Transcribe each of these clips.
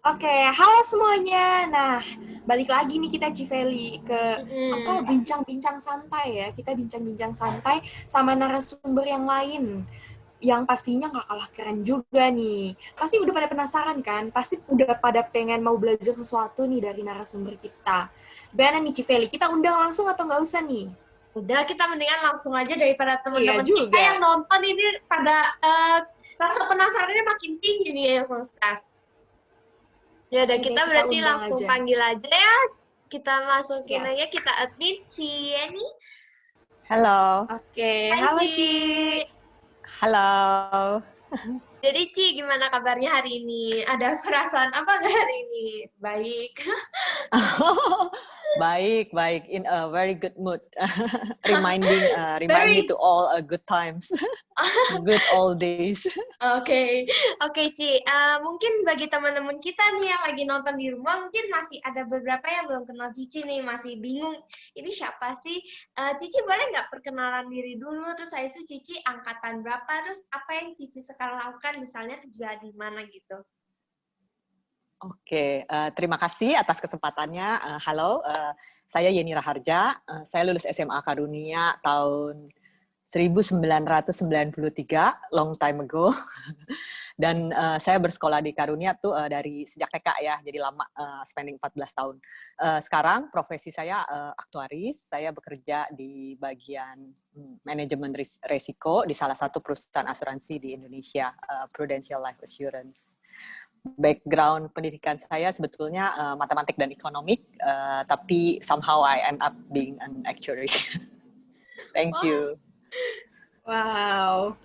Oke, halo semuanya. Nah, balik lagi nih kita Civeli ke Mm-mm. bincang-bincang santai ya. Kita bincang-bincang santai sama narasumber yang lain yang pastinya nggak kalah keren juga nih. Pasti udah pada penasaran kan? Pasti udah pada pengen mau belajar sesuatu nih dari narasumber kita. Gimana nih Civeli? Kita undang langsung atau nggak usah nih? Udah, kita mendingan langsung aja daripada Iya teman-teman kita yang juga. nonton ini pada rasa penasarannya makin tinggi nih ya, Ustaz. Ya udah, Oke kita deh, kita berarti undang langsung aja. panggil aja ya. Kita masukin aja, Yes. kita admit Ci ya nih. Halo, Oke, Hai halo Ci. Ci. halo. Jadi Ci, gimana kabarnya hari ini? Ada perasaan apa nggak hari ini? Baik. Baik, baik. In a very good mood. Remind me Very to all good times, good old days. Oke, oke Ci. Mungkin bagi teman-teman kita nih yang lagi nonton di rumah, mungkin masih ada beberapa yang belum kenal Cici nih, masih bingung, ini siapa sih? Cici boleh nggak perkenalan diri dulu, terus saya itu Cici angkatan berapa, terus apa yang Cici sekarang lakukan, misalnya kerja di mana gitu. Oke, terima kasih atas kesempatannya. Halo, saya Yeni Raharja. Saya lulus SMA Karunia tahun 1993, long time ago. Dan saya bersekolah di Karunia tuh dari sejak TK ya, jadi lama, spending 14 tahun. Sekarang profesi saya aktuaris, saya bekerja di bagian manajemen resiko di salah satu perusahaan asuransi di Indonesia, Prudential Life Assurance. Background pendidikan saya sebetulnya matematik dan ekonomik, tapi somehow I end up being an actuary. Thank Oh, you. Wow,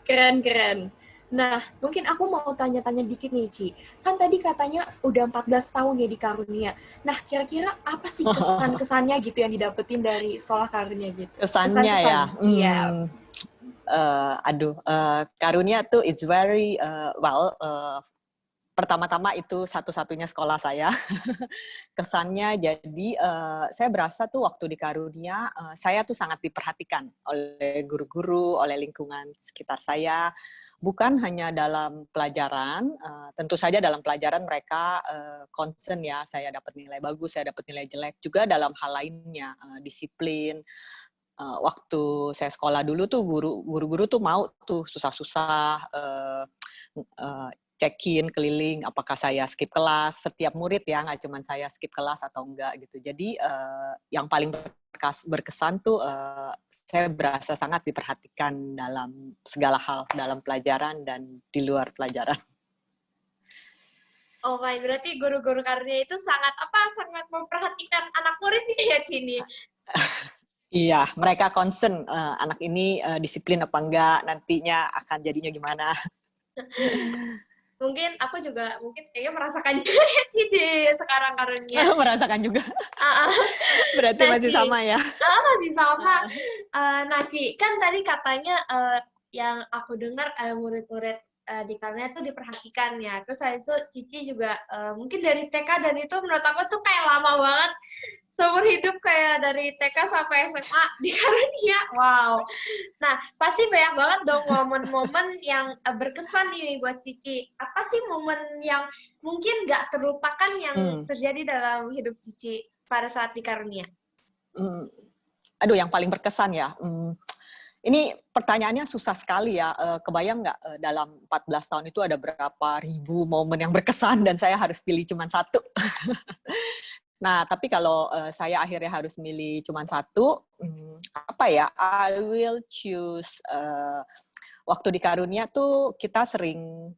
keren-keren. Nah, mungkin aku mau tanya-tanya dikit nih, Ci. Kan tadi katanya udah 14 tahun ya di Karunia. Nah, kira-kira apa sih kesan-kesannya gitu yang didapetin dari sekolah Karunia gitu? Kesannya ya, Kesan-kesannya. Iya. Karunia tuh it's very pertama-tama itu satu-satunya sekolah saya. Kesannya jadi saya berasa tuh waktu di Karunia saya tuh sangat diperhatikan oleh guru-guru, oleh lingkungan sekitar saya. Bukan hanya dalam pelajaran, tentu saja dalam pelajaran mereka concern ya, saya dapat nilai bagus, saya dapat nilai jelek, juga dalam hal lainnya, disiplin. Waktu saya sekolah dulu tuh guru-guru tuh mau tuh susah-susah check-in keliling apakah saya skip kelas, setiap murid ya, nggak cuma saya skip kelas atau enggak gitu. Jadi yang paling berkesan tuh saya berasa sangat diperhatikan dalam segala hal, dalam pelajaran dan di luar pelajaran. oh my, berarti guru-guru karunia itu sangat memperhatikan anak muridnya ya Cini. Iya, mereka concern anak ini disiplin apa enggak, nantinya akan jadinya gimana. Mungkin aku juga kayaknya merasakan juga ya Ci di sekarang karunia. Merasakan juga. Ah, ah. Berarti Nah masih Ci, sama ya. masih sama. Nah Ci, kan tadi katanya yang aku dengar murid-murid di Karunia tuh diperhatikan ya. Terus saya itu Cici juga mungkin dari TK, dan itu menurut aku tuh kayak lama banget. Seumur hidup kayak dari TK sampai SMA di Karunia. Wow. Nah, pasti banyak banget dong momen-momen yang berkesan nih buat Cici. Apa sih momen yang mungkin nggak terlupakan yang terjadi dalam hidup Cici pada saat di Karunia? Aduh, yang paling berkesan ya. Ini pertanyaannya susah sekali ya. Kebayang nggak dalam 14 tahun itu ada berapa ribu momen yang berkesan dan saya harus pilih cuma satu. Nah, tapi kalau saya akhirnya harus milih cuma satu, apa ya? I will choose waktu di Karunia tuh kita sering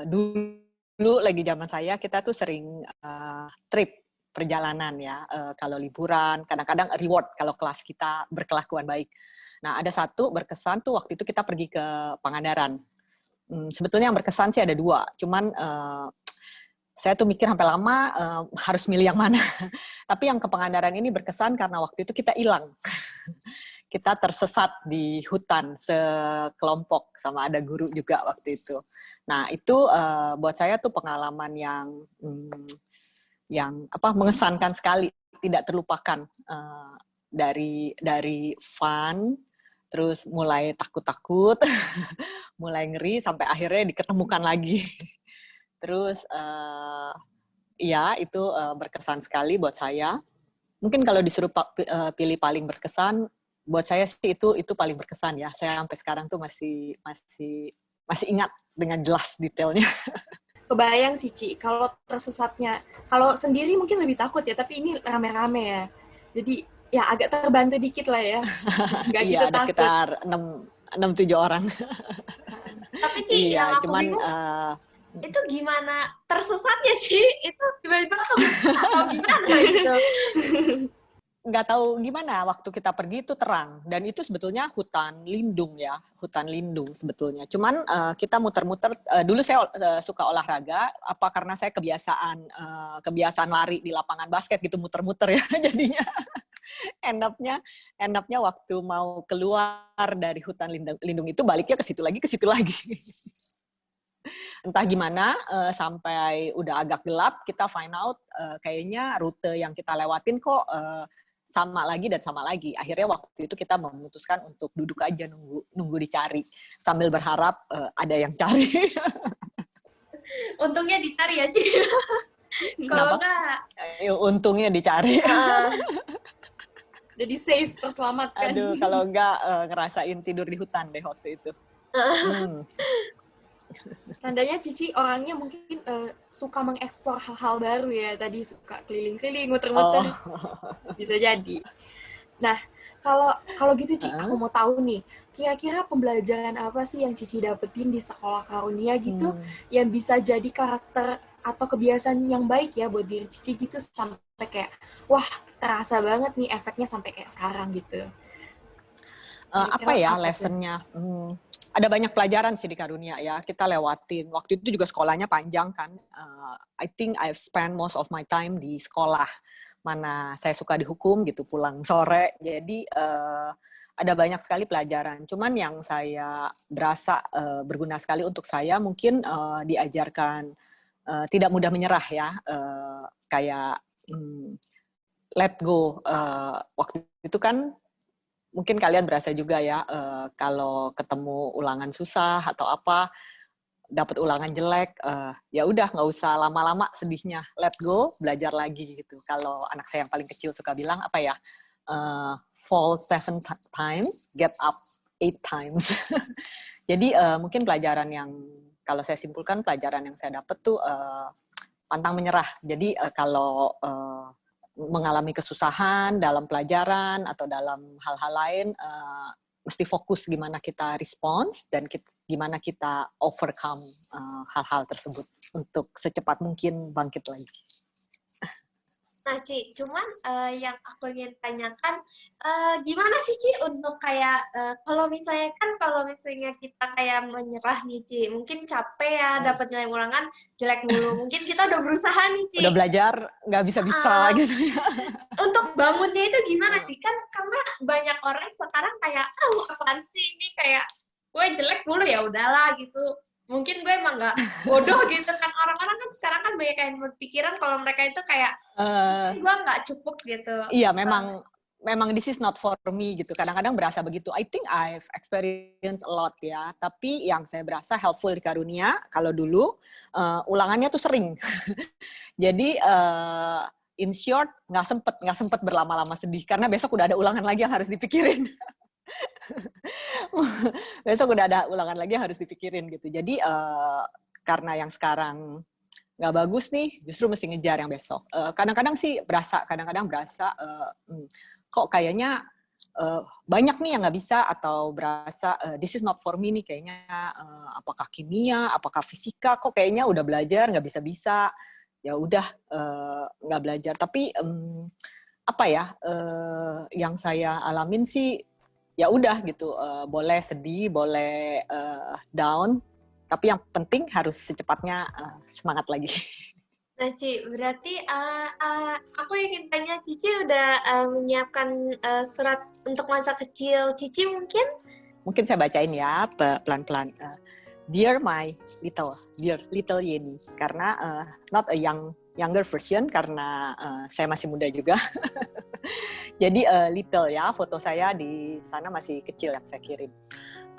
dulu lagi zaman saya kita tuh sering trip perjalanan ya. Kalau liburan, kadang-kadang reward kalau kelas kita berkelakuan baik. Nah, ada satu berkesan tuh waktu itu kita pergi ke Pangandaran. Sebetulnya yang berkesan sih ada dua, cuman saya tuh mikir sampai lama harus milih yang mana. Tapi yang ke Pangandaran ini berkesan karena waktu itu kita hilang. Kita tersesat di hutan sekelompok sama ada guru juga waktu itu. Nah, itu buat saya tuh pengalaman yang mengesankan sekali, tidak terlupakan. Dari fun, terus mulai takut-takut, mulai ngeri sampai akhirnya diketemukan lagi. Terus ya itu berkesan sekali buat saya. Mungkin kalau disuruh pilih paling berkesan, buat saya sih itu paling berkesan ya. Saya sampai sekarang tuh masih ingat dengan jelas detailnya. Kebayang sih, Ci, kalau tersesatnya. Kalau sendiri mungkin lebih takut ya, tapi ini rame-rame ya. Jadi ya agak terbantu dikit lah ya. Nggak Iya, gitu ada takut. sekitar 6-7 orang. Tapi Ci, yang Iya, aku cuman bingung, itu gimana tersesatnya, Ci? Itu tiba-tiba atau gimana gitu? nggak tahu gimana waktu kita pergi itu terang, dan itu sebetulnya hutan lindung ya, hutan lindung sebetulnya. Cuman kita muter-muter. Dulu saya suka olahraga, apa karena saya kebiasaan lari di lapangan basket gitu, muter-muter ya. Jadinya endapnya waktu mau keluar dari hutan lindung itu baliknya ke situ lagi. Entah gimana sampai udah agak gelap kita find out kayaknya rute yang kita lewatin kok sama lagi. Akhirnya waktu itu kita memutuskan untuk duduk aja nunggu dicari sambil berharap ada yang cari. Untungnya dicari ya, Ci. Kalau enggak, Untungnya dicari. Jadi safe, terselamatkan. Aduh, kalau enggak ngerasain tidur di hutan deh waktu itu. Tandanya Cici orangnya mungkin suka mengeksplor hal-hal baru ya. Tadi suka keliling-keliling, muter-muter. Bisa jadi. Nah, kalau gitu Ci, aku mau tahu nih, kira-kira pembelajaran apa sih yang Cici dapetin di sekolah Karunia gitu, yang bisa jadi karakter atau kebiasaan yang baik ya buat diri Cici gitu, sampai kayak, wah terasa banget nih efeknya sampai kayak sekarang gitu. Apa ya lessonnya? Ada banyak pelajaran sih di Karunia ya, kita lewatin. Waktu itu juga sekolahnya panjang kan. I think I've spent most of my time di sekolah. Mana saya suka dihukum gitu, pulang sore. Jadi ada banyak sekali pelajaran. Cuman yang saya berasa berguna sekali untuk saya, mungkin diajarkan tidak mudah menyerah ya. Kayak let go. Waktu itu kan mungkin kalian berasa juga ya, kalau ketemu ulangan susah atau apa, dapat ulangan jelek, ya udah nggak usah lama-lama sedihnya, let go, belajar lagi gitu. Kalau anak saya yang paling kecil suka bilang apa ya, fall 7 times, get up 8 times. Jadi mungkin pelajaran yang kalau saya simpulkan, pelajaran yang saya dapat tuh pantang menyerah. Jadi kalau mengalami kesusahan dalam pelajaran atau dalam hal-hal lain, mesti fokus gimana kita respons dan gimana kita overcome hal-hal tersebut untuk secepat mungkin bangkit lagi. Nah, Ci, cuman yang aku ingin tanyakan, gimana sih, Ci, untuk kayak, kalau misalnya kita kayak menyerah nih, Ci, mungkin capek ya, dapat nilai ulangan jelek mulu, mungkin kita udah berusaha nih, Ci. Udah belajar, nggak bisa-bisa gitu ya. Untuk bangunnya itu gimana, Ci? Kan karena banyak orang sekarang kayak, apaan sih ini, kayak, gue jelek mulu, ya udahlah gitu. Mungkin gue emang nggak bodoh gitu kan, orang-orang kan sekarang kan banyak yang berpikiran kalau mereka itu kayak gue nggak cukup gitu. Iya, memang this is not for me gitu. Kadang-kadang berasa begitu. I think I've experienced a lot ya. Tapi yang saya berasa helpful di Karunia, kalau dulu ulangannya tuh sering. Jadi in short nggak sempet berlama-lama sedih karena besok udah ada ulangan lagi yang harus dipikirin. Besok udah ada ulangan lagi yang harus dipikirin gitu. Jadi karena yang sekarang nggak bagus nih, justru mesti ngejar yang besok. Kadang-kadang berasa kok kayaknya banyak nih yang nggak bisa, atau berasa this is not for me nih kayaknya, apakah kimia, apakah fisika, kok kayaknya udah belajar nggak bisa-bisa, ya udah nggak belajar. Tapi apa ya, yang saya alamin sih ya udah gitu, boleh sedih, boleh down, tapi yang penting harus secepatnya semangat lagi. Nah, Ci, berarti aku ingin tanya, Cici udah menyiapkan surat untuk masa kecil Cici mungkin? Mungkin saya bacain ya pelan-pelan. Dear little Yeni, karena not a younger version karena saya masih muda juga. Jadi little ya, foto saya di sana masih kecil yang saya kirim.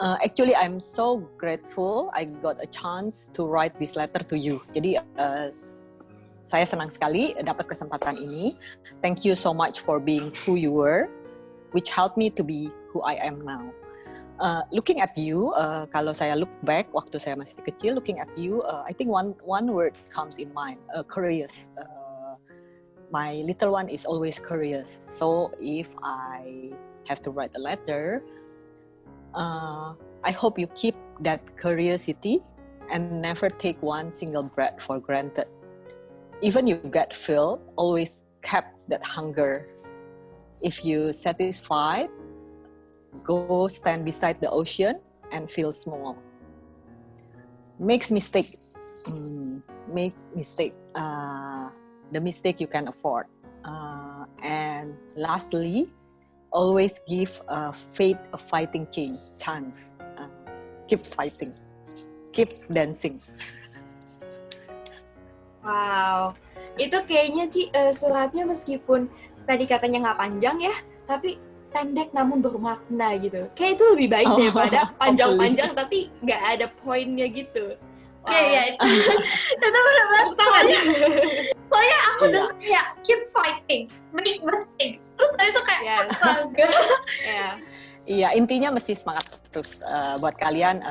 Actually, I'm so grateful I got a chance to write this letter to you. Jadi saya senang sekali dapat kesempatan ini. Thank you so much for being who you were, which helped me to be who I am now. Looking at you, kalau saya look back waktu saya masih kecil, looking at you, I think one word comes in mind, curious. My little one is always curious. So if I have to write a letter, I hope you keep that curiosity and never take one single breath for granted. Even you get filled, always kept that hunger. If you satisfied, go stand beside the ocean and feel small. Makes mistake. The mistake you can afford. And lastly, always give fate a fighting chance. Keep fighting. Keep dancing. Wow, itu kayaknya Ci, suratnya meskipun tadi katanya nggak panjang ya, tapi pendek namun bermakna gitu. Kayak itu lebih baik daripada panjang-panjang tapi nggak ada poinnya gitu. Iya, itu benar-benar. Soalnya aku udah kayak keep fighting, make mistakes. Terus itu kayak astaga. Iya, intinya mesti semangat terus buat kalian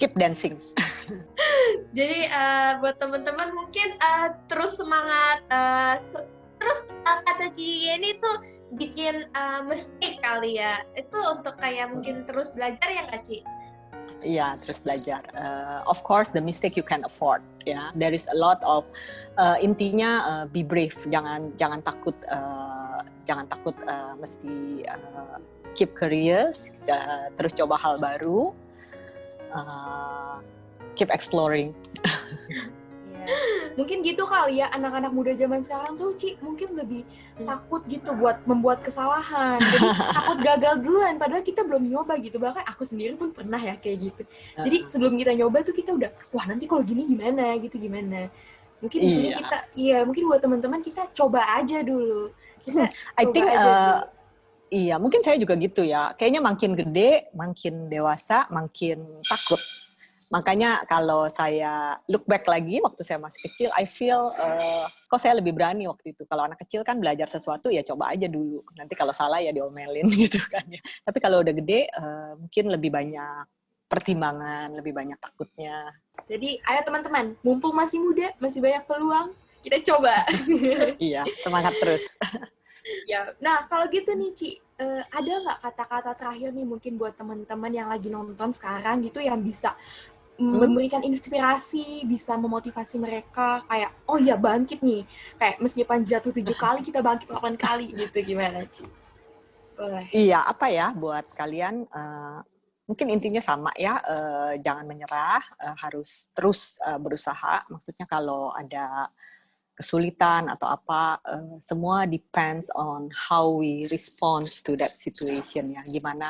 keep dancing. Jadi buat teman-teman mungkin terus semangat. Terus kata Ci ini tuh bikin mistake kali ya. Itu untuk kayak mungkin terus belajar ya nggak Ci? Iya, terus belajar. Of course, the mistake you can afford. Ya, there is a lot of intinya be brave. Jangan takut. Mesti keep curious. Terus coba hal baru. Keep exploring. Mungkin gitu kali ya, anak-anak muda zaman sekarang tuh Ci mungkin lebih takut gitu buat membuat kesalahan. Jadi takut gagal duluan, padahal kita belum nyoba gitu. Bahkan aku sendiri pun pernah ya kayak gitu. Jadi sebelum kita nyoba tuh kita udah, wah nanti kalau gini gimana gitu gimana. Mungkin di sini kita, mungkin buat teman-teman kita coba aja dulu. I think iya, mungkin saya juga gitu ya. Kayaknya makin gede, makin dewasa, makin takut. Makanya kalau saya look back lagi waktu saya masih kecil, I feel kok saya lebih berani waktu itu. Kalau anak kecil kan belajar sesuatu ya coba aja dulu. Nanti kalau salah ya diomelin gitu kan ya. Tapi kalau udah gede mungkin lebih banyak pertimbangan, lebih banyak takutnya. Jadi ayo teman-teman, mumpung masih muda, masih banyak peluang, kita coba. Iya, semangat terus. Ya, nah kalau gitu nih Ci, ada nggak kata-kata terakhir nih mungkin buat teman-teman yang lagi nonton sekarang gitu yang bisa memberikan inspirasi, bisa memotivasi mereka kayak, oh iya bangkit nih, kayak meskipun jatuh 7 kali kita bangkit 8 kali gitu, gimana Ci? Boleh. Iya, apa ya buat kalian, mungkin intinya sama ya, jangan menyerah, harus terus berusaha. Maksudnya kalau ada kesulitan atau apa, semua depends on how we respond to that situation ya. Gimana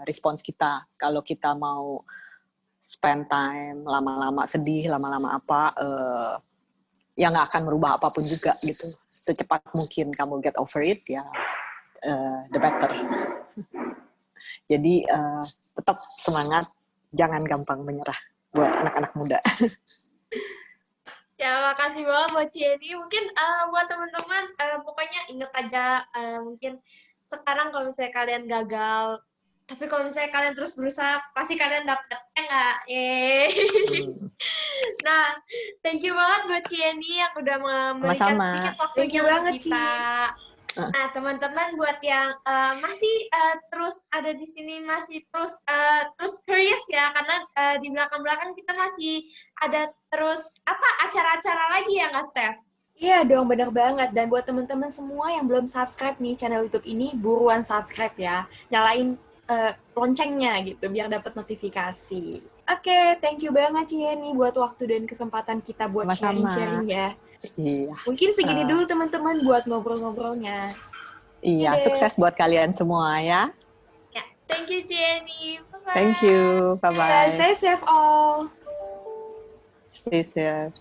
respons kita kalau kita mau spend time lama-lama sedih, lama-lama apa, ya nggak akan merubah apapun juga gitu. Secepat mungkin kamu get over it ya, the better. Jadi tetap semangat, jangan gampang menyerah buat anak-anak muda. Ya, makasih banget buat Cieni. Mungkin buat teman-teman, pokoknya inget aja, mungkin sekarang kalau misalnya kalian gagal, tapi kalau misalnya kalian terus berusaha, pasti kalian dapat, ya nggak? Nah, thank you banget buat Cieni yang udah memberikan sedikit waktunya buat kita. Nah, teman-teman buat yang masih terus ada di sini, masih terus curious ya, karena di belakang-belakang kita masih ada terus acara-acara lagi ya nggak, Steph? Iya dong, bener banget. Dan buat teman-teman semua yang belum subscribe nih channel YouTube ini, buruan subscribe ya. Nyalain loncengnya gitu, biar dapat notifikasi. Oke, thank you banget Cieni buat waktu dan kesempatan kita buat sharing-sharing ya. Iya. Mungkin segini dulu teman-teman buat ngobrol-ngobrolnya. Iya, sukses buat kalian semua ya. Ya, thank you Cieni. Bye-bye. Thank you. Bye-bye. Stay safe all. Stay safe.